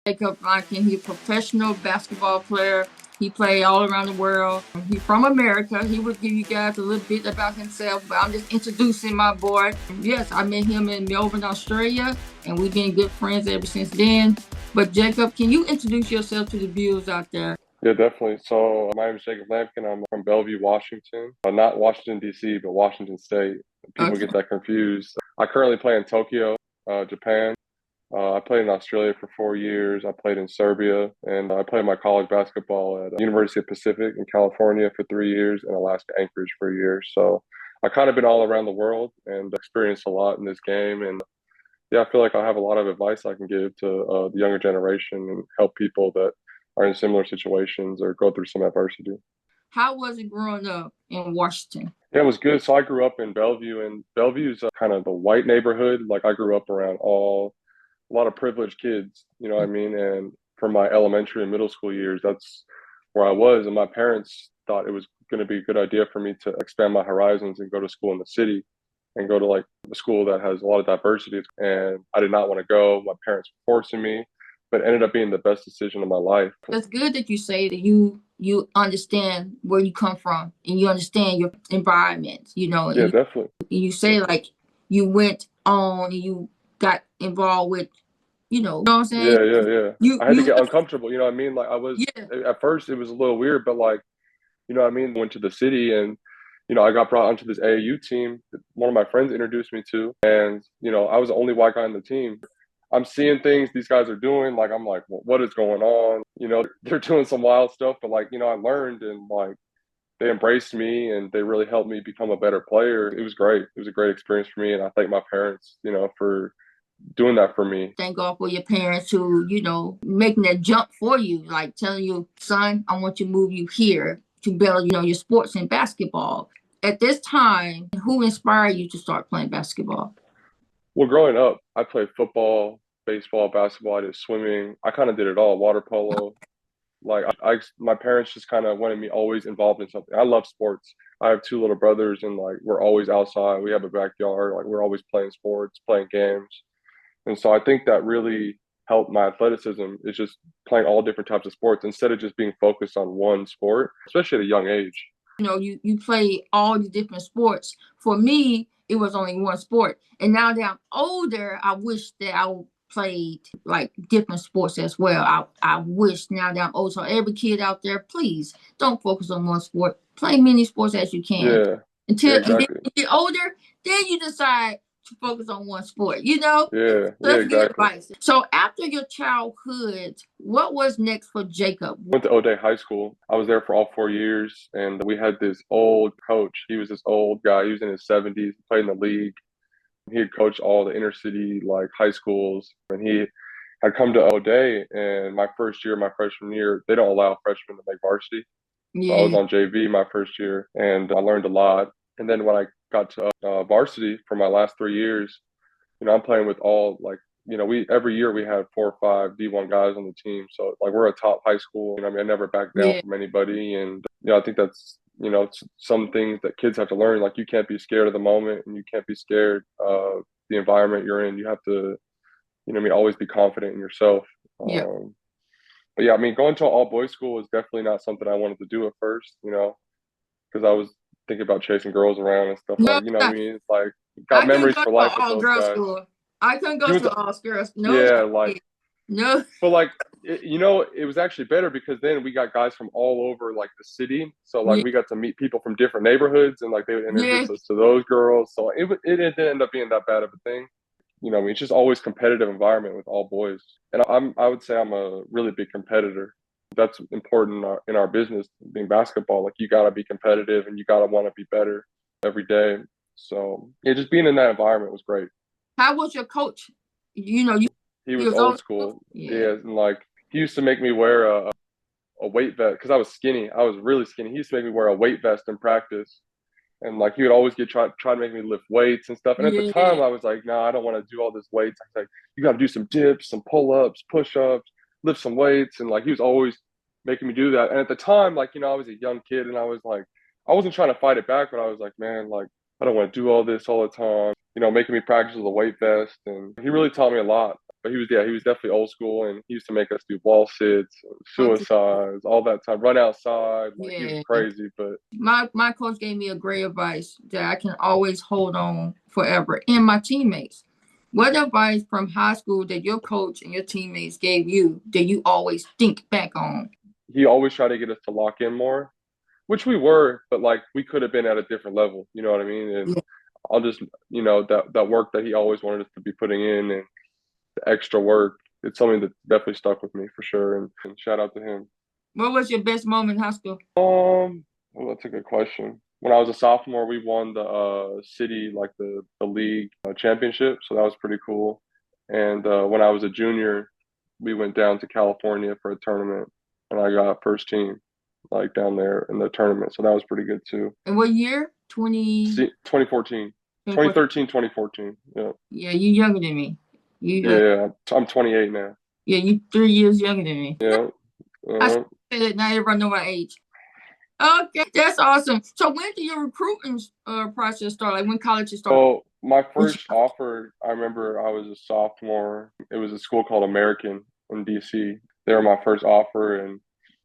Jacob Lampkin. He's a professional basketball player. He played all around the world. He's from America. He will give you guys a little bit about himself, but I'm just introducing my boy. Yes, I met him in Melbourne, Australia, and we've been good friends ever since then. But Jacob, can you introduce yourself to the viewers out there? Yeah, definitely. So my name is Jacob Lampkin. I'm from Bellevue, Washington. Not Washington, D.C., but Washington State. People Okay. get that confused. I currently play in Tokyo, Japan. I played in Australia for 4 years. I played in Serbia, and I played my college basketball at University of Pacific in California for 3 years and Alaska Anchorage for a year. So I kind of been all around the world and experienced a lot in this game. And yeah, I feel like I have a lot of advice I can give to the younger generation and help people that are in similar situations or go through some adversity. How was it growing up in Washington? Yeah, it was good. So I grew up in Bellevue, and Bellevue's kind of the white neighborhood. Like I grew up around a lot of privileged kids, you know what I mean? And for my elementary and middle school years, that's where I was. And my parents thought it was going to be a good idea for me to expand my horizons and go to school in the city and go to like a school that has a lot of diversity. And I did not want to go. My parents were forcing me, but it ended up being the best decision of my life. That's good that you say that you understand where you come from and you understand your environment, Yeah, and definitely. you say like you went on and you got involved with, what I'm saying? Yeah. I had to You get uncomfortable, you know what I mean? Like I was yeah. at first it was a little weird, but like, you know what I mean? Went to the city and I got brought onto this AAU team that one of my friends introduced me to. And, I was the only white guy on the team. I'm seeing things these guys are doing. Like, I'm like, well, what is going on? They're doing some wild stuff, but like, I learned and like they embraced me and they really helped me become a better player. It was great. It was a great experience for me. And I thank my parents, for doing that for me. Thank God for your parents who, making that jump for you, like telling you, son, I want you to move you here to better, your sports and basketball. At this time, who inspired you to start playing basketball? Well, growing up, I played football, baseball, basketball. I did swimming. I kind of did it all. Water polo. Like my parents just kind of wanted me always involved in something. I love sports. I have two little brothers, and like we're always outside. We have a backyard. Like we're always playing sports, playing games, and so I think that really helped my athleticism. Is just playing all different types of sports instead of just being focused on one sport, especially at a young age. You play all the different sports. For me, it was only one sport. And now that I'm older, I wish that I played like different sports as well. I wish now that I'm older. So every kid out there, please don't focus on one sport. Play many sports as you can. Yeah, yeah, Until and then exactly. you get older, then you decide to focus on one sport. Yeah, So yeah, that's good exactly. advice. So after your childhood, what was next for Jacob? Went to O'Day High School. I was there for all 4 years, and we had this old coach. He was this old guy. He was in his 70s, played in the league. He had coached all the inner city like high schools, and he had come to O'Day. And my first year, my freshman year, they don't allow freshmen to make varsity, so I was Yeah. on JV my first year, and I learned a lot. And then when I got to varsity for my last 3 years, I'm playing with all like we every year we had 4 or 5 D1 guys on the team. So like we're a top high school. I mean, I never back down Yeah. from anybody, and I think that's some things that kids have to learn. Like you can't be scared of the moment, and you can't be scared of the environment you're in. You have to I mean always be confident in yourself. Yeah. But yeah, I mean going to an all boys school was definitely not something I wanted to do at first. Because I was thinking about chasing girls around and stuff No, like what I mean. It's like got I couldn't memories go to for an life with all those girls guys. school. I couldn't go You went to to all girls. No, Yeah, like, no. but like, it was actually better because then we got guys from all over like the city. So like Yeah, we got to meet people from different neighborhoods and like they would yeah. introduce us to those girls. So it didn't end up being that bad of a thing. I mean, it's just always competitive environment with all boys. And I would say I'm a really big competitor. That's important in our business, being basketball. Like you got to be competitive and you got to want to be better every day. So yeah, just being in that environment was great. How was your coach? He He was was old old. school. Yeah, Yeah, and like he used to make me wear a weight vest because I was skinny. I was really skinny. He used to make me wear a weight vest in practice, and like he would always try to make me lift weights and stuff. And at the yeah, time, I was like, no, I don't want to do all this weights. I was like, you got to do some dips, some pull ups, push ups, lift some weights, and like he was always making me do that. And at the time, like I was a young kid, and I was like, I wasn't trying to fight it back, but I was like, man, like I don't want to do all this all the time. making me practice with a weight vest, and he really taught me a lot. But he was definitely old school, and he used to make us do wall sits, suicides, all that time, run outside. Like he was Yeah. crazy, but My coach gave me a great advice that I can always hold on forever, and my teammates. What advice from high school that your coach and your teammates gave you that you always think back on? he always tried to get us to lock in more, which we were, but like we could have been at a different level. You know what I mean? And Yeah. I'll just, that work that he always wanted us to be putting in and the extra work. It's something that definitely stuck with me for sure. And shout out to him. What was your best moment in high school? Well, that's a good question. When I was a sophomore, we won the city, like the league championship, so that was pretty cool. And when I was a junior, we went down to California for a tournament, and I got first team, like down there in the tournament, so that was pretty good too. And what year? 20, See, 2014, 2014. 2013, 2014. Yeah, Yeah, you younger than me. You yeah. I'm 28 now. yeah, you 3 years younger than me. Yeah. I Uh, say that now everybody know my age. Okay, that's awesome. So when did your recruiting process start? Like when college started? So my first offer, I remember I was a sophomore. It was a school called American in DC. They were my first offer, and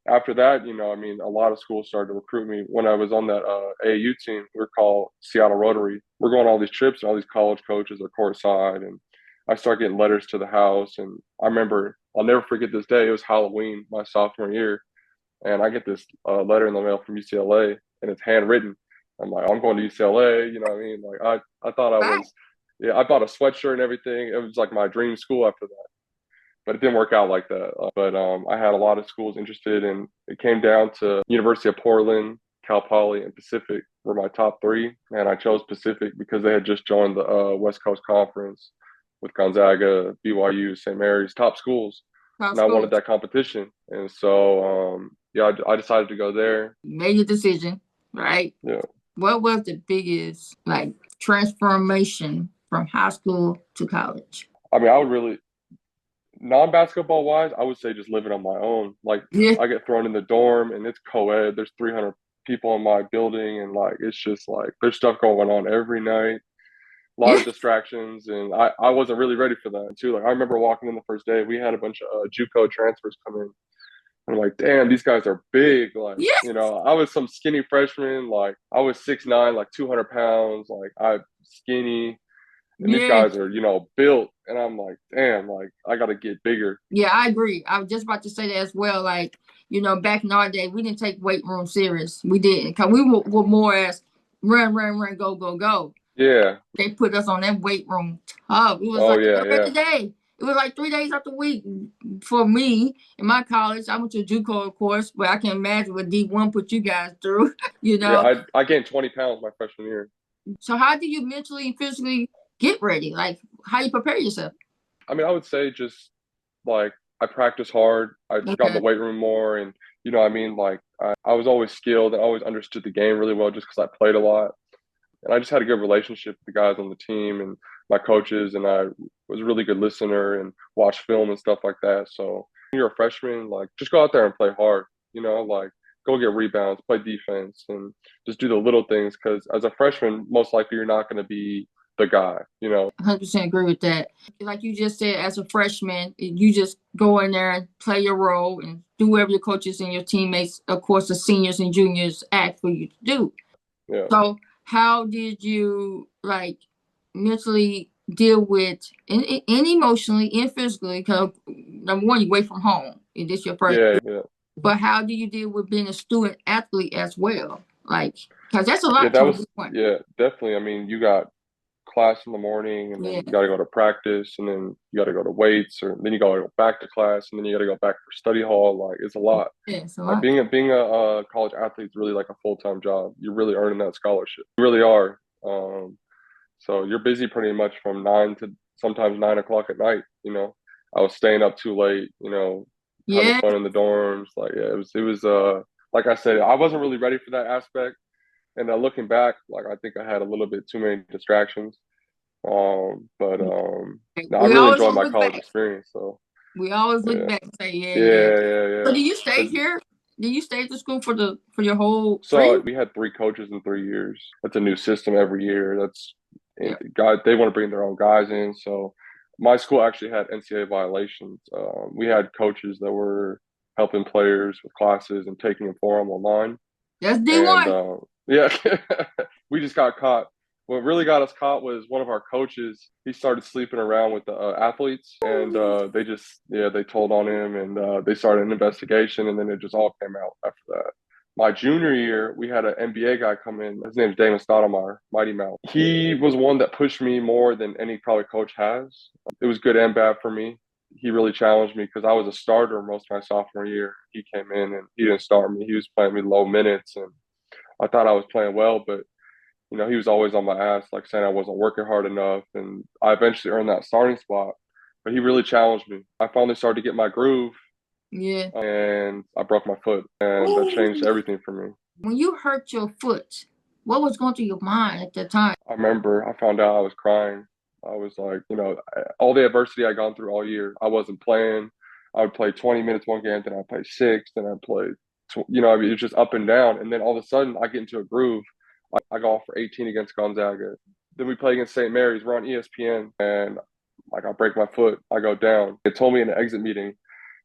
after that, a lot of schools started to recruit me. When I was on that AAU team, we are called Seattle Rotary. We're going on all these trips, and all these college coaches are courtside, and I start getting letters to the house. And I remember, I'll never forget this day. It was Halloween, my sophomore year, and I get this letter in the mail from UCLA, and it's handwritten. I'm like, I'm going to UCLA. You know what I mean? Like, I thought I Wow. was, yeah, I bought a sweatshirt and everything. It was like my dream school after that, but it didn't work out like that. But I had a lot of schools interested, and it came down to University of Portland, Cal Poly, and Pacific were my top three, and I chose Pacific because they had just joined the West Coast Conference with Gonzaga, BYU, St. Mary's, top schools, High and I wanted school. that competition, and so yeah, I decided to go there. Made a decision, right? Yeah, What was the biggest like transformation from high school to college? I mean, I would really non-basketball wise, I would say just living on my own. Like Yeah. I get thrown in the dorm and it's co-ed. There's 300 people in my building, and like it's just like there's stuff going on every night. A lot Yeah. of distractions, and I wasn't really ready for that too. Like I remember walking in the first day, we had a bunch of JUCO transfers come in. I'm like, damn, these guys are big. Like, Yeah. I was some skinny freshman. Like, I was 6'9", like 200 pounds. Like, I'm skinny, and these Yeah. guys are, built. And I'm like, damn, like, I got to get bigger. Yeah, I agree. I was just about to say that as well. Like, back in our day, we didn't take weight room serious. We didn't. Because we were more as run, run, run, go, go, go. Yeah. They put us on that weight room tough. It was Oh, like yeah, every yeah. day. It was like 3 days out the week for me in my college. I went to JUCO, of course, but I can imagine what D1 put you guys through, you Yeah, know. I gained 20 pounds my freshman year. So how do you mentally and physically get ready? Like how you prepare yourself? I mean, I would say just like I practice hard. I got in the Okay. weight room more, and like I was always skilled and always understood the game really well just because I played a lot. And I just had a good relationship with the guys on the team and my coaches, and I was a really good listener and watched film and stuff like that. So when you're a freshman, like just go out there and play hard, like go get rebounds, play defense, and just do the little things because as a freshman, most likely you're not going to be the guy. 100% agree with that. Like you just said, as a freshman, you just go in there and play your role and do whatever your coaches and your teammates, of course, the seniors and juniors ask for you to do. Yeah. So how did you like mentally deal with and emotionally and physically? Because number one, you away from home, and this your first. Yeah, yeah. But how do you deal with being a student athlete as well? Like, because that's a Yeah, lot that to was one. yeah, definitely. I mean, you got class in the morning and then Yeah, you got to go to practice and then you got to go to weights or then you got to go back to class and then you got to go back for study hall. Like it's a lot. yeah, it's a Like lot. being a college athlete is really like a full-time job. You're really earning that scholarship. You really are. So you're busy pretty much from 9 to sometimes 9 o'clock at night. I was staying up too late. Having Yeah, fun in the dorms. Like yeah, it was like I said, I wasn't really ready for that aspect. And looking back, like I think I had a little bit too many distractions. But no, I we really always enjoyed gonna my look college back. experience. So We always look yeah, back and say, yeah, yeah. yeah, yeah, So yeah. do you stay 'Cause- here? Do you stay at the school for your whole So 3 years? we had three coaches in 3 years. That's a new system every year. That's and Yeah. they want to bring their own guys in. So my school actually had NCAA violations. We had coaches that were helping players with classes and taking them for them online. That's And D1. yeah, we just got caught. What really got us caught was one of our coaches. He started sleeping around with the athletes, and they just, yeah, they told on him, and they started an investigation, and then it just all came out after that. My junior year, we had an NBA guy come in. His name's Damon Stoudemire, Mighty Mouse. He was one that pushed me more than any probably coach has. It was good and bad for me. He really challenged me because I was a starter most of my sophomore year. He came in and he didn't start me. He was playing me low minutes, and I thought I was playing well, but he was always on my ass, like saying I wasn't working hard enough. And I eventually earned that starting spot, but he really challenged me. I finally started to get my groove, Yeah. and I broke my foot, and that changed Ooh. everything for me. When you hurt your foot, what was going through your mind at that time? I remember I found out I was crying. I was like, all the adversity I gone through all year, I wasn't playing. I would play 20 minutes one game, then I'd play six, then I'd play, I mean, it's just up and down. And then all of a sudden, I get into a groove. I go off for 18 against Gonzaga. Then we play against St. Mary's. We're on ESPN, and like I break my foot, I go down. They told me in the exit meeting,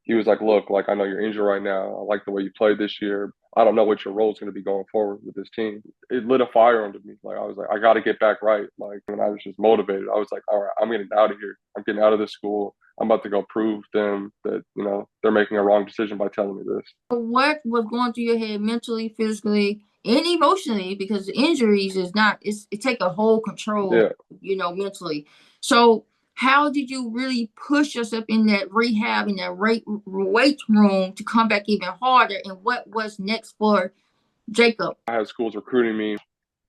he was like, "Look, like I know you're injured right now. I like the way you played this year. I don't know what your role is going to be going forward with this team." It lit a fire under me. Like I was like, I got to get back right. Like, and I was just motivated. I was like, all right, I'm getting out of here. I'm getting out of this school. I'm about to go prove them that they're making a wrong decision by telling me this. What was going through your head mentally, physically, and emotionally? Because injuries is not, it take a whole control, Yeah. mentally. So how did you really push yourself in that rehab, in that weight room to come back even harder? And what was next for Jacob? I had schools recruiting me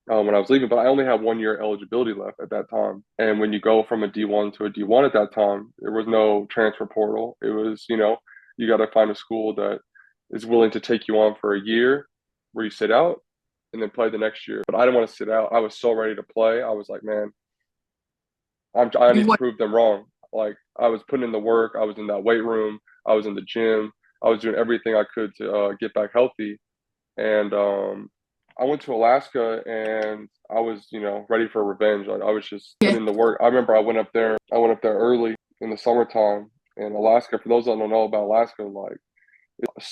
when I was leaving, but I only had 1 year eligibility left at that time. And when you go from a D1 to a D1 at that time, there was no transfer portal. It was, you got to find a school that is willing to take you on for a year where you sit out and then play the next year. But I didn't want to sit out. I was so ready to play. I was like, man, I You need to what? prove them wrong. Like I was putting in the work. I was in that weight room. I was in the gym. I was doing everything I could to get back healthy. And I went to Alaska, and I was, ready for revenge. I was just Yeah. putting in the work. I remember I went up there. I went up there early in the summertime in Alaska. For those that don't know about Alaska, like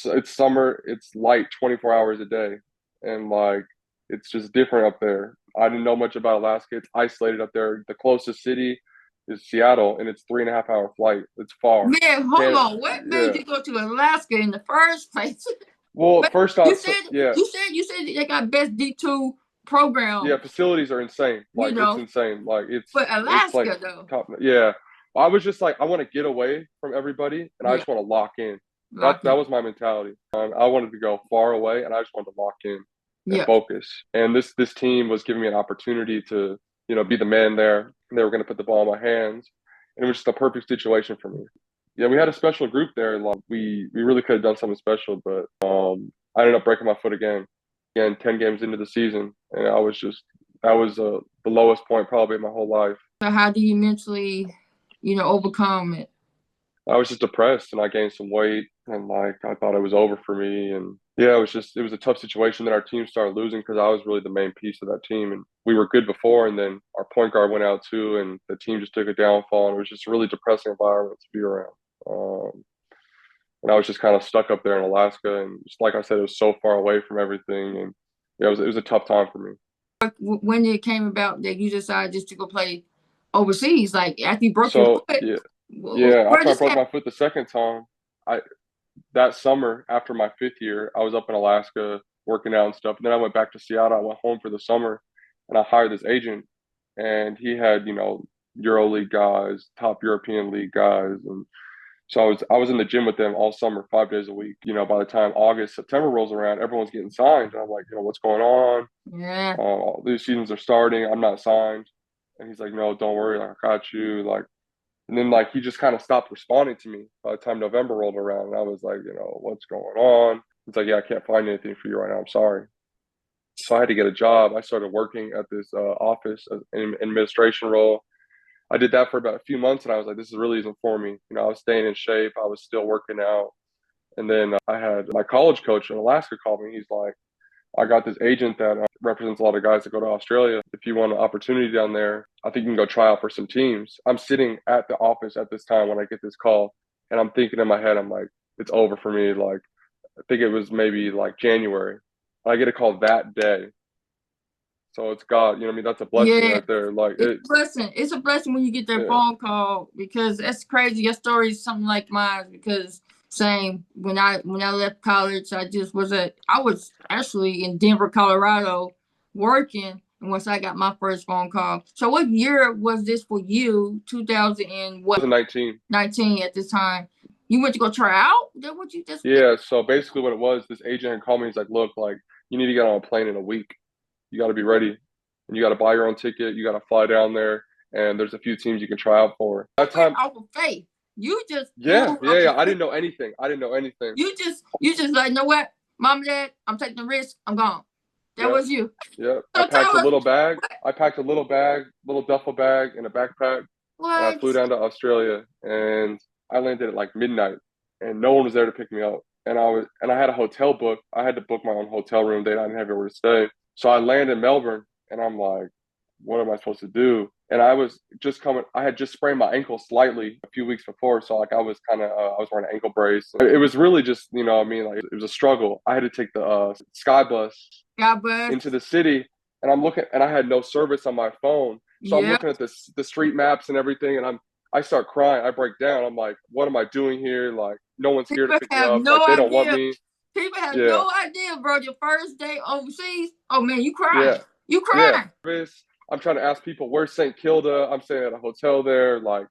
it's summer. It's light 24 hours a day, and like it's just different up there. I didn't know much about Alaska. It's isolated up there. The closest city is Seattle, and it's 3.5 hour flight. It's far. Man, hold Can't. on. What made Yeah. you go to Alaska in the first place? Well, But first you off, said yeah. you said they got best D2 program, Yeah, facilities are insane. you Like it's know, insane. Like but it's like Alaska though. top. Yeah, I was just like I want to get away from everybody, and I Yeah, just want to lock in. That locking. was my mentality. I wanted to go far away, and I just wanted to lock in and Yeah. focus. And this team was giving me an opportunity to be the man there. And they were going to put the ball in my hands, and it was just a perfect situation for me. Yeah, we had a special group there. Like we really could have done something special, but I ended up breaking my foot again. Again, 10 games into the season, and that was the lowest point probably in my whole life. So how do you mentally, overcome it? I was just depressed, and I gained some weight, and like I thought it was over for me. And yeah, it was a tough situation that our team started losing because I was really the main piece of that team, and we were good before, and then our point guard went out too, and the team just took a downfall, and it was just a really depressing environment to be around. And I was just kind of stuck up there in Alaska, and just like I said, it was so far away from everything, and yeah, it was a tough time for me. When it came about that you decided just to go play overseas, like after you broke your So foot, yeah, yeah. where After I this broke happened? my foot the second time, I that summer after my 5th year, I was up in Alaska working out and stuff. And then I went back to Seattle. I went home for the summer, and I hired this agent, and he had EuroLeague guys, top European league guys, and so I was in the gym with them all summer, 5 days a week. By the time August, September rolls around, everyone's getting signed. And I'm like, what's going on? Yeah, These seasons are starting. I'm not signed. And he's like, no, don't worry. Like, I got you. Like, and then like he just kind of stopped responding to me by the time November rolled around. And I was like, what's going on? He's like, yeah, I can't find anything for you right now. I'm sorry. So I had to get a job. I started working at this office in administration role. I did that for about a few months, and I was like, this is really isn't for me. I was staying in shape. I was still working out. And then I had my college coach in Alaska call me. He's like, I got this agent that represents a lot of guys that go to Australia. If you want an opportunity down there, I think you can go try out for some teams. I'm sitting at the office at this time when I get this call, and I'm thinking in my head, I'm like, it's over for me. Like, I think it was maybe like January. I get a call that day. So it's God, you know what I mean? That's a blessing Yeah, right there. Like it's it, a blessing. It's a blessing when you get that yeah. phone call, because that's crazy. Your story is something like mine, because same, when I left college, I was actually in Denver, Colorado, working. And once I got my first phone call. So what year was this for you? 2000 and what? 2019. 19 at this time. You went to go try out? That what you just did? Yeah. So basically what it was, this agent had called me. He's like, look, like you need to get on a plane in a week. You got to be ready, and you got to buy your own ticket. You got to fly down there, and there's a few teams you can try out for. That Went time, off of faith. You just yeah, moved yeah, off yeah. of I faith. didn't know anything. I didn't know anything. You just like, know what, mom and dad, I'm taking the risk. I'm gone. That Yeah, was you. yeah. I So packed tell a us little bag. I packed a little bag, little duffel bag, and a backpack, and I what flew down to Australia. And I landed at like midnight, and no one was there to pick me up. And I had a hotel book. I had to book my own hotel room. I didn't have anywhere to stay. So I land in Melbourne, and I'm like, what am I supposed to do? And I was just coming. I had just sprained my ankle slightly a few weeks before, so like I was kind of I was wearing an ankle brace. It was really just, you know what I mean, like it was a struggle. I had to take the sky bus God bless. into the city, and I'm looking, and I had no service on my phone, so I'm Yeah. looking at the street maps and everything, and I start crying. I break down. I'm like, what am I doing here? Like no one's here to People pick me have up. Like no they don't want idea. me. People have Yeah, no idea, bro. Your first day overseas. Oh man, you yeah, crying. You yeah. crying. I'm trying to ask people where's St. Kilda. I'm staying at a hotel there. Like,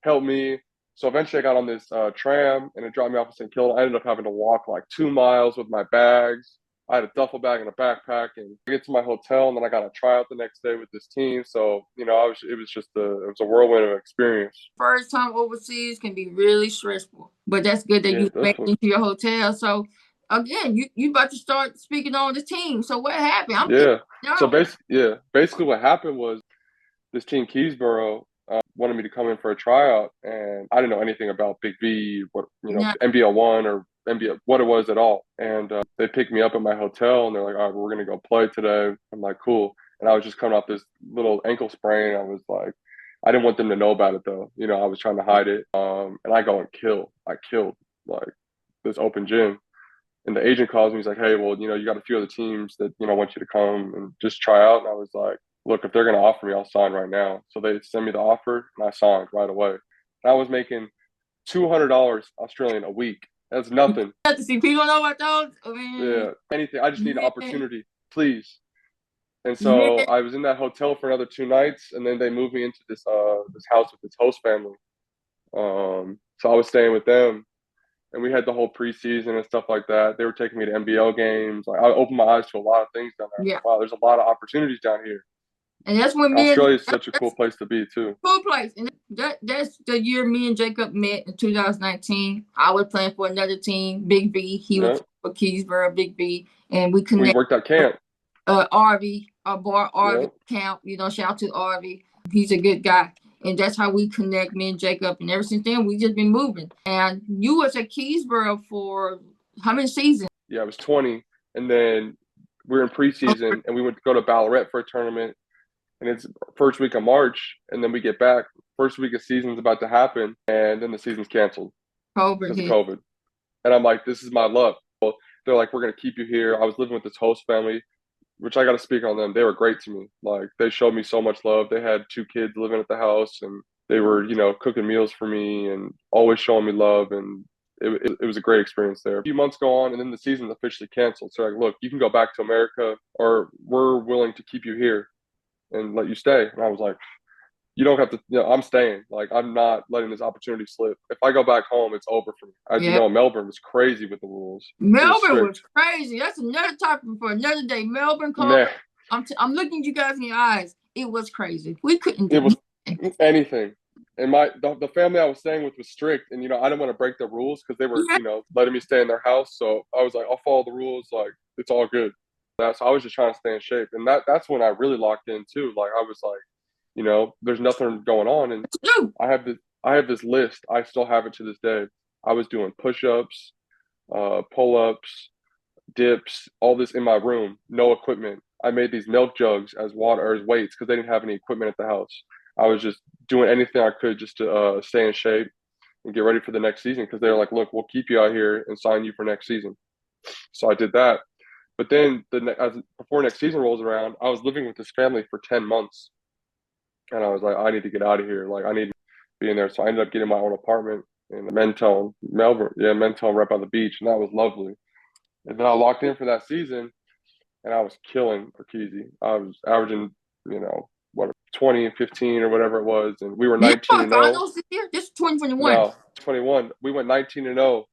help me. So eventually, I got on this tram, and it dropped me off in St. Kilda. I ended up having to walk like 2 miles with my bags. I had a duffel bag and a backpack, and I get to my hotel, and then I got a tryout the next day with this team. So you know, it was just it was a whirlwind of experience. First time overseas can be really stressful, but that's good that Yeah, you made it definitely. into your hotel. So again, you about to start speaking on the team. So what happened? I'm getting Yeah. So nervous. basically, what happened was this team Keysborough wanted me to come in for a tryout, and I didn't know anything about Big V, what you know, Now, NBL one or NBL, what it was at all. And they picked me up at my hotel, and they're like, "All right, we're gonna go play today." I'm like, "Cool." And I was just coming off this little ankle sprain. I was like, I didn't want them to know about it though. You know, I was trying to hide it. And I go and kill. I killed like this open gym. And the agent calls me. He's like, "Hey, well, you know, you got a few other teams that want you to come and just try out." And I was like, "Look, if they're going to offer me, I'll sign right now." So they sent me the offer, and I signed right away. And I was making $200 Australian a week. That's nothing. have to see people know about those. I mean, Yeah, anything. I just need an yeah, opportunity, please. And so yeah. I was in that hotel for another 2 nights, and then they moved me into this house with this host family. So I was staying with them, and we had the whole preseason and stuff like that. They were taking me to NBL games. Like I opened my eyes to a lot of things down there. I was Yeah. like, wow, there's a lot of opportunities down here. And that's when me and Australia is such a cool place to be too. cool place. And that's the year me and Jacob met in 2019. I was playing for another team, Big V. He was Yeah, for Keysborough, Big V, and we we connected. worked at camp. RV, our bar RV Yeah, camp. Shout out to RV. He's a good guy. And that's how we connect, me and Jacob. And ever since then, we just been moving. And you was at Keysborough for how many seasons? yeah. I was 20, and then we were in preseason, and we went to go to Ballarat for a tournament, and it's first week of March, and then we get back. First week of season's about to happen, and then the season's canceled COVID because of hit. COVID. And I'm like, this is my luck. Well, they're like, we're gonna keep you here. I was living with this host family, which I got to speak on them. They were great to me. Like they showed me so much love. They had 2 kids living at the house, and they were, you know, cooking meals for me and always showing me love. And it was a great experience there. A few months go on, and then the season's officially canceled. So like, look, you can go back to America, or we're willing to keep you here and let you stay. And I was like, you don't have to. You know, I'm staying. Like I'm not letting this opportunity slip. If I go back home, it's over for me. As you Yeah. know, Melbourne was crazy with the rules. It was Melbourne was strict. crazy. That's another topic for another day. Melbourne, Colorado. Man, I'm looking at you guys in the eyes. It was crazy. We couldn't it do was nothing. anything. And the family I was staying with was strict, and you know I didn't want to break the rules because they were, Yeah. you know, letting me stay in their house. So I was like, I'll follow the rules. Like it's all good. So I was just trying to stay in shape, and that's when I really locked in too. Like I was like, you know, there's nothing going on, and Dude, I have this list. I still have it to this day. I was doing push-ups, pull-ups, dips, all this in my room, no equipment. I made these milk jugs as water or as weights because they didn't have any equipment at the house. I was just doing anything I could just to stay in shape and get ready for the next season because they were like, look, we'll keep you out here and sign you for next season. So I did that. But then before next season rolls around, I was living with this family for 10 months. And I was like, I need to get out of here. Like, I need to be in there. So I ended up getting my own apartment in Mentone, Melbourne. Yeah, Mentone, right by the beach. And that was lovely. And then I locked in for that season and I was killing for Keezy. I was averaging, what, 20 and 15 or whatever it was. And we were Yeah, 19 and 0. finals this year. This is 2021. No, 21. We went 19 and 0,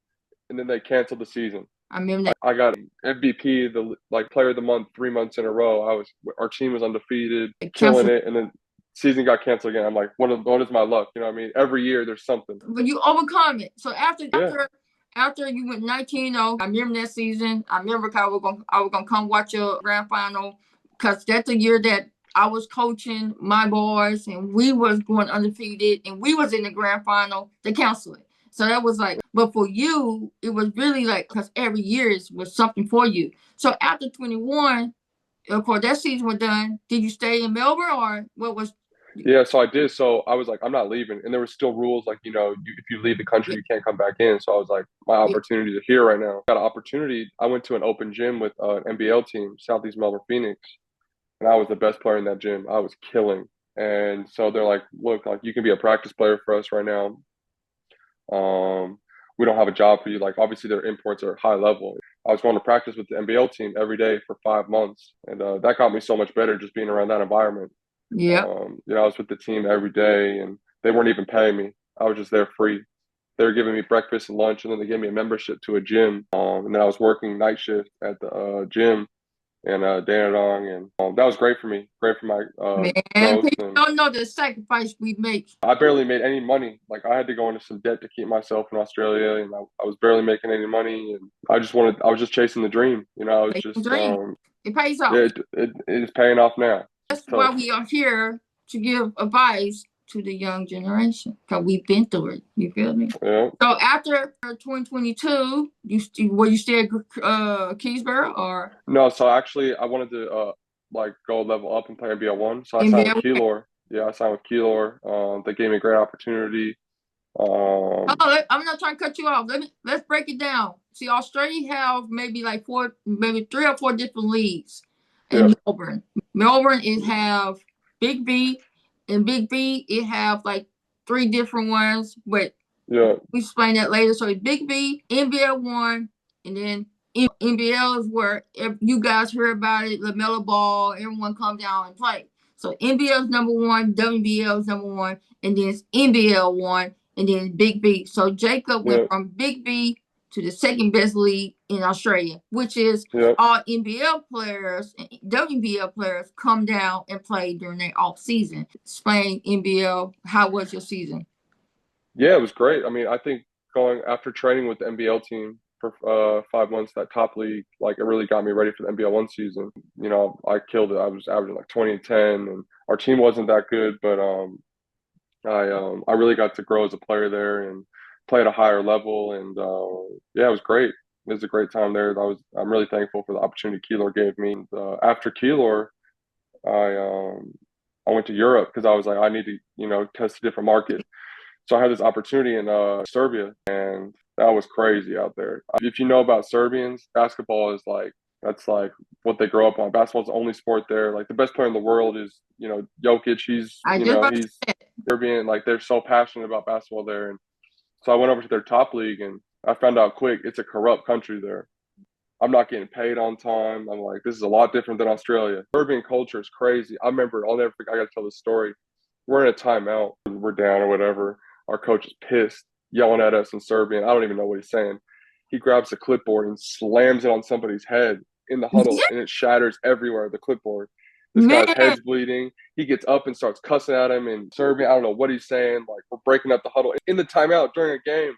and then they canceled the season. I remember that. I got MVP, the like player of the month, 3 months in a row. Our team was undefeated, killing it, and then season got canceled again. I'm like, what is my luck? You know what I mean? Every year there's something. But you overcome it. So after you went 19-0, I remember that season. I remember I was gonna come watch your grand final because that's the year that I was coaching my boys and we was going undefeated and we was in the grand final. They canceled it. So that was like, but for you, it was really like, because every year was something for you. So after 21, of course, that season was done. Did you stay in Melbourne or what was? Yeah, so I did. So I was like, I'm not leaving. And there were still rules like, if you leave the country, you can't come back in. So I was like, my opportunities are here right now. Got an opportunity. I went to an open gym with an NBL team, Southeast Melbourne Phoenix. And I was the best player in that gym. I was killing. And so they're like, look, like you can be a practice player for us right now. We don't have a job for you. Like obviously their imports are high level. I was going to practice with the NBL team every day for 5 months. And that got me so much better just being around that environment. Yeah. I was with the team every day and they weren't even paying me. I was just there free. They were giving me breakfast and lunch and then they gave me a membership to a gym. And then I was working night shift at the gym and Danadong, and that was great for me, great for my growth. People don't know the sacrifice we make. I barely made any money. Like I had to go into some debt to keep myself in Australia, and I was barely making any money. And I was just chasing the dream. I was just it pays off. It is paying off now. That's why we are here to give advice to the young generation because we've been through it. You feel me? Yeah. So after 2022, were you still at Keysborough or? No, so actually I wanted to go level up and play NBL 1. So I signed with Keylor. Yeah, I signed with Keylor. They gave me a great opportunity. I'm not trying to cut you off. Let's break it down. See, Australia have maybe 3 or 4 different leagues in Melbourne. Melbourne have Big B. In Big B, it have 3 different ones, but we explain that later. So it's Big B, NBL 1, and then NBL is where you guys hear about it, LaMelo Ball, everyone come down and play. So NBL is number 1, WBL is number 1, and then it's NBL 1, and then Big B. So Jacob went from Big B to the second best league in Australia, which is all NBL players and WBL players come down and play during their off season. Explain NBL. How was your season? Yeah, it was great. I mean, I think going after training with the NBL team for 5 months, that top league, it really got me ready for the NBL 1 season. I killed it. I was averaging 20 and 10, and our team wasn't that good, but I really got to grow as a player there and play at a higher level, and it was great. It was a great time there. I'm really thankful for the opportunity Keylor gave me. After Keylor, I went to Europe because I was like, I need to test a different market. So I had this opportunity in Serbia, and that was crazy out there. If you know about Serbians, basketball is that's what they grow up on. Basketball's the only sport there. The best player in the world is Jokic. He's Serbian. They're so passionate about basketball there, and so I went over to their top league, and I found out quick it's a corrupt country there. I'm not getting paid on time. I'm like, this is a lot different than Australia. Serbian culture is crazy. I'll never forget. I got to tell this story. We're in a timeout. We're down or whatever. Our coach is pissed, yelling at us in Serbian. I don't even know what he's saying. He grabs the clipboard and slams it on somebody's head in the huddle, and it shatters everywhere, the clipboard. This guy's head's bleeding. He gets up and starts cussing at him in Serbian. I don't know what he's saying. We're breaking up the huddle in the timeout during a game.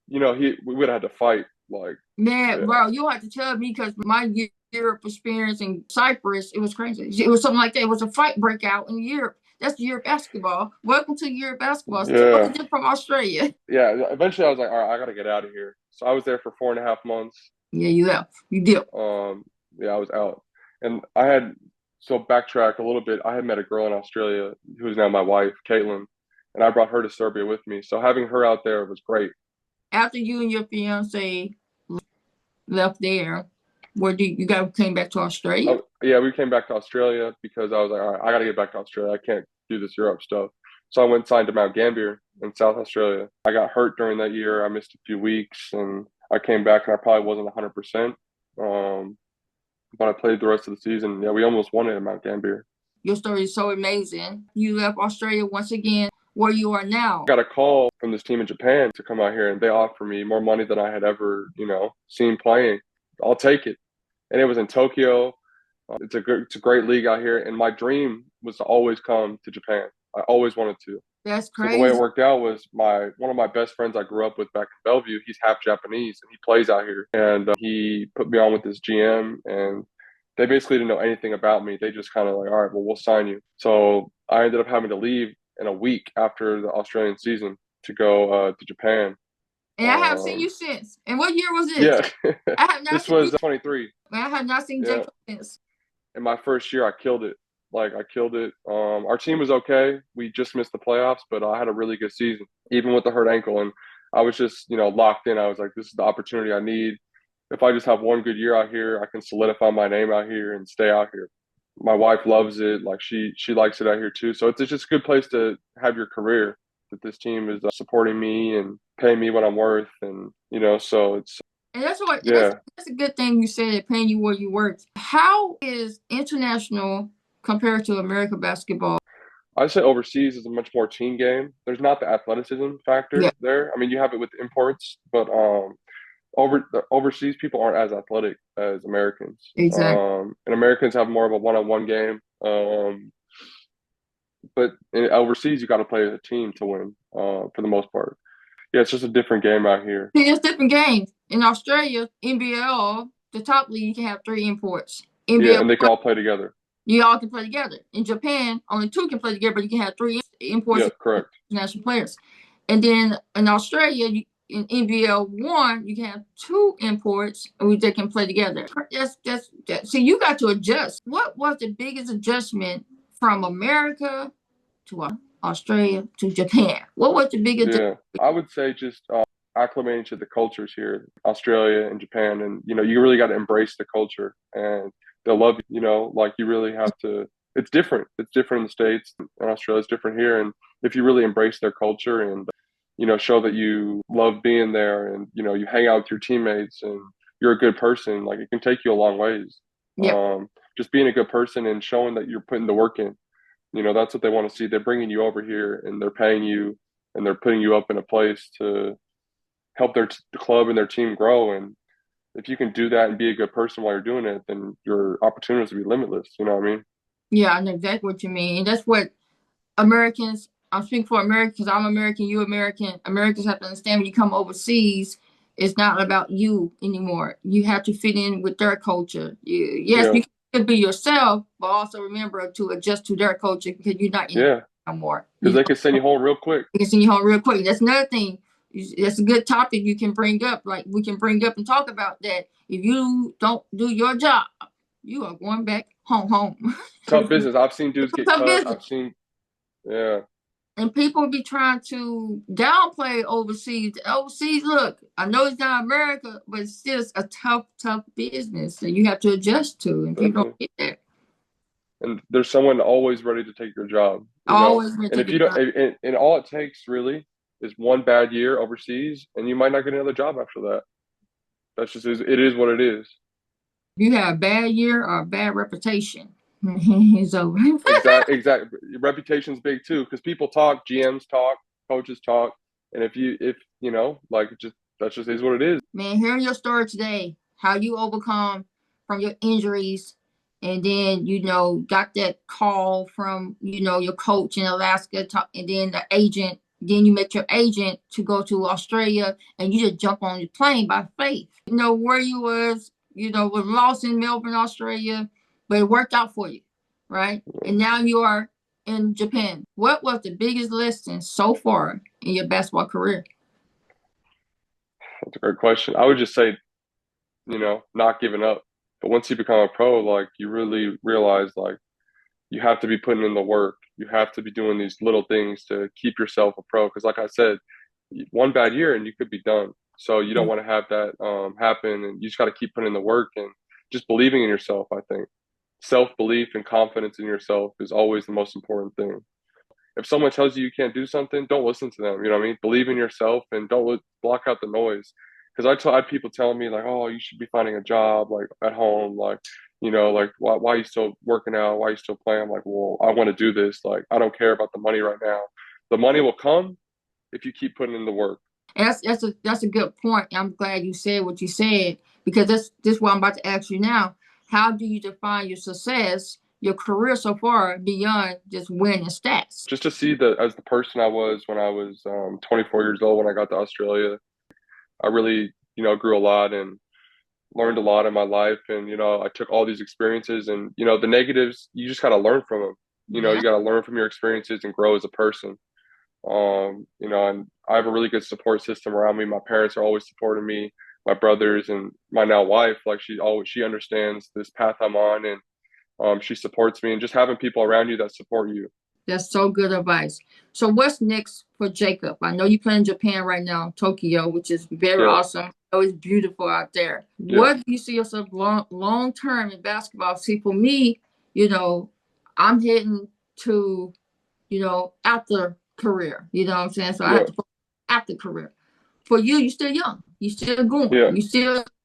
We would have had to fight. Bro, you'll have to tell me because my Europe experience in Cyprus, it was crazy. It was something like that. It was a fight breakout in Europe. That's Europe basketball. Welcome to Europe basketball. Still from Australia. Yeah, eventually I was like, all right, I got to get out of here. So I was there for 4.5 months. Yeah, you left. You did. I was out. And I had, so backtrack a little bit, I had met a girl in Australia who is now my wife, Caitlin, and I brought her to Serbia with me. So having her out there was great. After you and your fiance left there, where did you guys came back to Australia? Yeah, we came back to Australia because I was like, all right, I got to get back to Australia. I can't do this Europe stuff. So I went and signed to Mount Gambier in South Australia. I got hurt during that year. I missed a few weeks and I came back and I probably wasn't 100%. But I played the rest of the season. Yeah, we almost won it at Mount Gambier. Your story is so amazing. You left Australia once again, where you are now. I got a call from this team in Japan to come out here and they offered me more money than I had ever, seen playing. I'll take it. And it was in Tokyo. It's a great league out here, and my dream was to always come to Japan. I always wanted to. That's So the way it crazy. worked out was one of my best friends I grew up with back in Bellevue. He's half Japanese, and he plays out here. And he put me on with his GM, and they basically didn't know anything about me. They just kind of like, all right, well, we'll sign you. So I ended up having to leave in a week after the Australian season to go to Japan. And I have seen you since. And what year was this? Yeah, I have not this seen you. was 23. I have not seen Yeah. Jake since. In my first year, I killed it. Like I killed it. Our team was okay. We just missed the playoffs, but I had a really good season, even with the hurt ankle. And I was just, locked in. I was like, this is the opportunity I need. If I just have one good year out here, I can solidify my name out here and stay out here. My wife loves it. Like she likes it out here too. So it's just a good place to have your career. That this team is supporting me and paying me what I'm worth, and so it's And that's what yeah. that's a good thing you said, it paying you where you work. How is international compared to American basketball? I'd say overseas is a much more team game. There's not the athleticism Yeah, factor there. I mean, you have it with imports, but overseas people aren't as athletic as Americans. exactly. And Americans have more of a one-on-one game. But overseas, you got to play as a team to win for the most part. Yeah, it's just a different game out here. See, it's different games. In Australia, NBL, the top league, you can have 3 imports. Yeah, NBL, and they can all play together. you all can play together. In Japan, only 2 can play together, but you can have 3 imports Yeah, and correct. national players. And then in Australia, in NBL 1, you can have 2 imports and they can play together. See, you got to adjust. What was the biggest adjustment from America to Australia to Japan? What was the biggest? Yeah, I would say just acclimating to the cultures here, Australia and Japan, and you really got to embrace the culture, and they'll love you. Like you really have to. It's different. It's different in the States, and Australia's different here. And if you really embrace their culture and show that you love being there, and you hang out with your teammates, and you're a good person, like it can take you a long ways. Yeah, Just being a good person and showing that you're putting the work in. That's what they want to see. They're bringing you over here and they're paying you and they're putting you up in a place to help their club and their team grow. And if you can do that and be a good person while you're doing it, then your opportunities will be limitless. You know what I mean? yeah, I know exactly what you mean. And that's what Americans, I'm speaking for Americans, I'm American, you American. Americans have to understand when you come overseas, it's not about you anymore. You have to fit in with their culture. Yes, Yeah. you can be yourself, but also remember to adjust to their culture because you're not in it Yeah. no more. Because You they can send you home real quick. can send you home real quick. That's another thing. That's a good topic you can bring up. Like we can bring up and talk about that. If you don't do your job, you are going back home. Tough business. I've seen dudes get Tough cut. business. I've seen, yeah. And people be trying to downplay overseas. Overseas, look, I know it's not America, but it's still a tough business that you have to adjust to. And people Definitely. don't get there. And there's someone always ready to take your job, Always And take if it you don't, back. and all it takes really is one bad year overseas, and you might not get another job after that. That's just it is what it is. If you have a bad year or a bad reputation, it's over. Exact. Reputation's big too, because people talk, GMs talk, coaches talk, and if like just that's just is what it is. Man, hearing your story today, how you overcome from your injuries, and then got that call from your coach in Alaska, and then the agent. Then you met your agent to go to Australia, and you just jump on the plane by faith. Where you was lost in Melbourne, Australia, but it worked out for you, right? And now you are in Japan. What was the biggest lesson so far in your basketball career? That's a great question. I would just say, not giving up. But once you become a pro, like you really realize like you have to be putting in the work. You have to be doing these little things to keep yourself a pro. Because like I said, one bad year and you could be done. So you don't want to have that happen, and you just got to keep putting in the work and just believing in yourself. I think self-belief and confidence in yourself is always the most important thing. If someone tells you you can't do something, don't listen to them. You know what I mean? Believe in yourself and don't block out the noise. Because I had people telling me like, oh, you should be finding a job like at home, like like why are you still working out? Why are you still playing? I'm like, well, I want to do this. Like, I don't care about the money right now. The money will come if you keep putting in the work. And that's a good point. I'm glad you said what you said, because this what I'm about to ask you now. How do you define your success, your career so far beyond just winning stats? Just to see the as the person I was when I was 24 years old when I got to Australia, I really grew a lot and learned a lot in my life. And I took all these experiences, and the negatives, you just got to learn from them. Yeah, You got to learn from your experiences and grow as a person. And I have a really good support system around me. My parents are always supporting me, my brothers, and my now wife. Like she understands this path I'm on, and she supports me. And just having people around you that support you. that's so good advice. So what's next for Jacob? I know you play in Japan right now, Tokyo, which is very Yeah, awesome. Oh, it's beautiful out there. yeah, What do you see yourself long term in basketball? See, for me, you know, I'm heading to, after career. You know what I'm saying? So I yeah, have to focus after career. For you, you're still young. You're still going. yeah,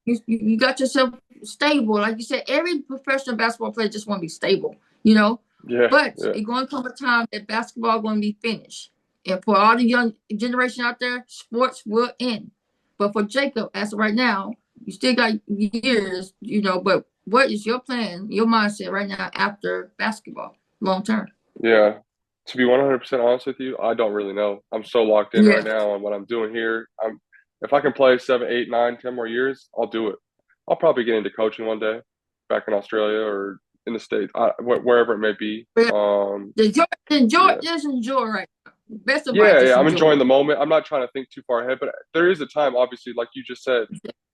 You got yourself stable. Like you said, every professional basketball player just want to be stable, you know. yeah, But yeah, it's going to come a time that basketball going to be finished. And for all the young generation out there, sports will end. But for Jacob, as of right now, you still got years, but what is your plan, your mindset right now after basketball, long term? yeah. To be 100% honest with you, I don't really know. I'm so locked in right Yeah. now on what I'm doing here. If I can play 7, 8, 9, 10 more years, I'll do it. I'll probably get into coaching one day, back in Australia or in the States, wherever it may be. Yeah, Just enjoy right now. Best advice, yeah, just yeah. I'm enjoy. enjoying the moment. I'm not trying to think too far ahead, but there is a time, obviously, like you just said,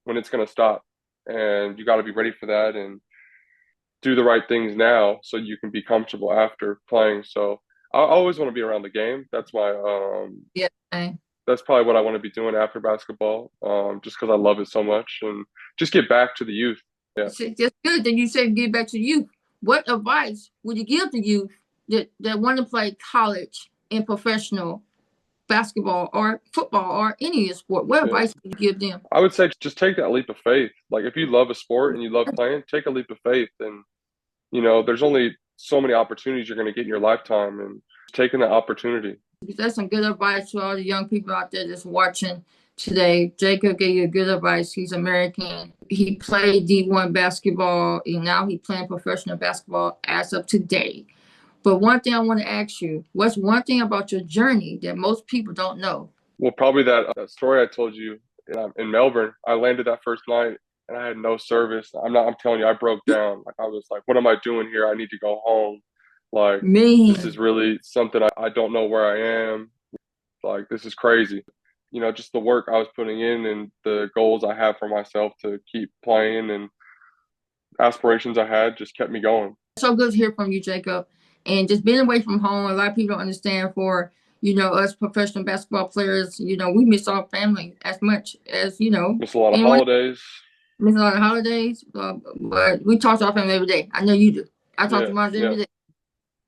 when it's going to stop, and you got to be ready for that and do the right things now so you can be comfortable after playing. So I always want to be around the game. Yeah. Man. That's probably what I want to be doing after basketball, just because I love it so much and just get back to the youth. Yeah. It's just good that you said give back to youth. What advice would you give to youth that want to play college and professional basketball or football or any sport? What Yeah. advice would you give them? I would say just take that leap of faith. Like if you love a sport and you love playing, take a leap of faith. And, there's only so many opportunities you're going to get in your lifetime, and taking that opportunity. That's some good advice to all the young people out there that's watching today. Jacob gave you good advice. He's American. He played D1 basketball, and now he's playing professional basketball as of today. But one thing I want to ask you, what's one thing about your journey that most people don't know? Well, probably that story I told you in Melbourne. I landed that first night and I had no service. I'm telling you, I broke down. Like I was like, what am I doing here? I need to go home. Like this is Man, really something I don't know where I am. Like this is crazy. Just the work I was putting in and the goals I have for myself to keep playing and aspirations I had just kept me going. so good to hear from you, Jacob. And just being away from home, a lot of people don't understand for, us professional basketball players, we miss our family as much as, Miss a lot of anyone holidays. miss a lot of holidays. But we talk to our family every day. I know you do. I talk Yeah, to mine every yeah, day.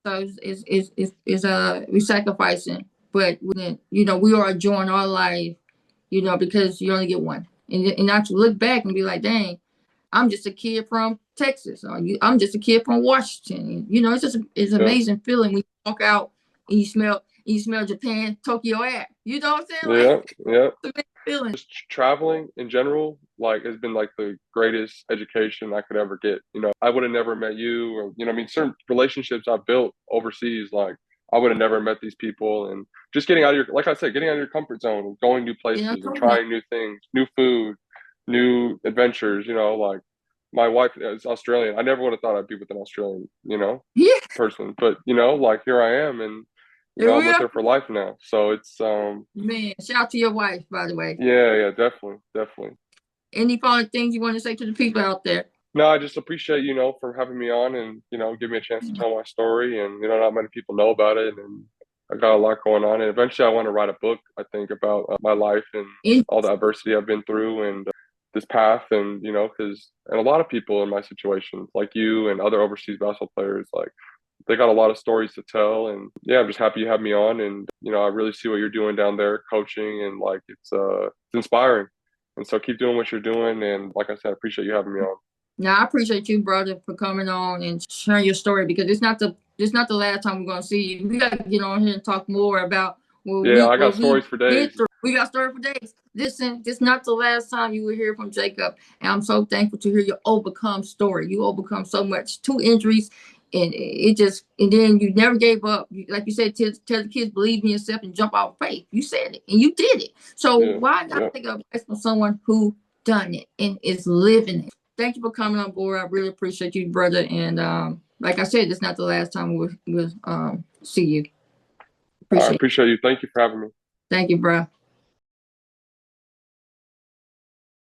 So we sacrificing, but we are enjoying our life, because you only get one, and not to look back and be like, dang, I'm just a kid from Texas, or I'm just a kid from Washington. It's yeah, amazing feeling when you walk out and you smell Japan, Tokyo air. You know what I'm saying? Like yeah, yeah. it's a amazing feeling. Just traveling in general, like has been like the greatest education I could ever get. I would have never met you, or I mean, certain relationships I built overseas, like I would have never met these people. And just getting out of your, like I said, getting out of your comfort zone and going new places and Come on. trying new things, new food, new adventures. Like my wife is Australian. I never would have thought I'd be with an Australian, Yeah, person, but like here I am, and here I'm we with are. her for life now. So it's Man, shout out to your wife, by the way. yeah, yeah, definitely, definitely. Any final things you want to say to the people out there? No, I just appreciate, for having me on and, give me a chance to tell my story. And, not many people know about it. And I got a lot going on. And eventually I want to write a book, I think, about my life and all the adversity I've been through and this path. And, and a lot of people in my situation, like you and other overseas basketball players, like, they got a lot of stories to tell. And yeah, I'm just happy you have me on. And, I really see what you're doing down there coaching, and like, it's inspiring. And so keep doing what you're doing. And like I said, I appreciate you having me on. Now I appreciate you, brother, for coming on and sharing your story, because it's not the last time we're gonna see you. We got to get on here and talk more about Yeah, I got what we stories for been days. through. We got story for days. Listen, this not the last time you will hear from Jacob, and I'm so thankful to hear your overcome story. You overcome so much, 2 injuries, and then you never gave up. Like you said, tell the kids, believe in yourself and jump out of faith. You said it and you did it. So Yeah, why not yeah. take advice from someone who done it and is living it? Thank you for coming on board. I really appreciate you, brother. And like I said, it's not the last time we'll see you. I Appreciate it. appreciate you. Thank you for having me. Thank you, bro.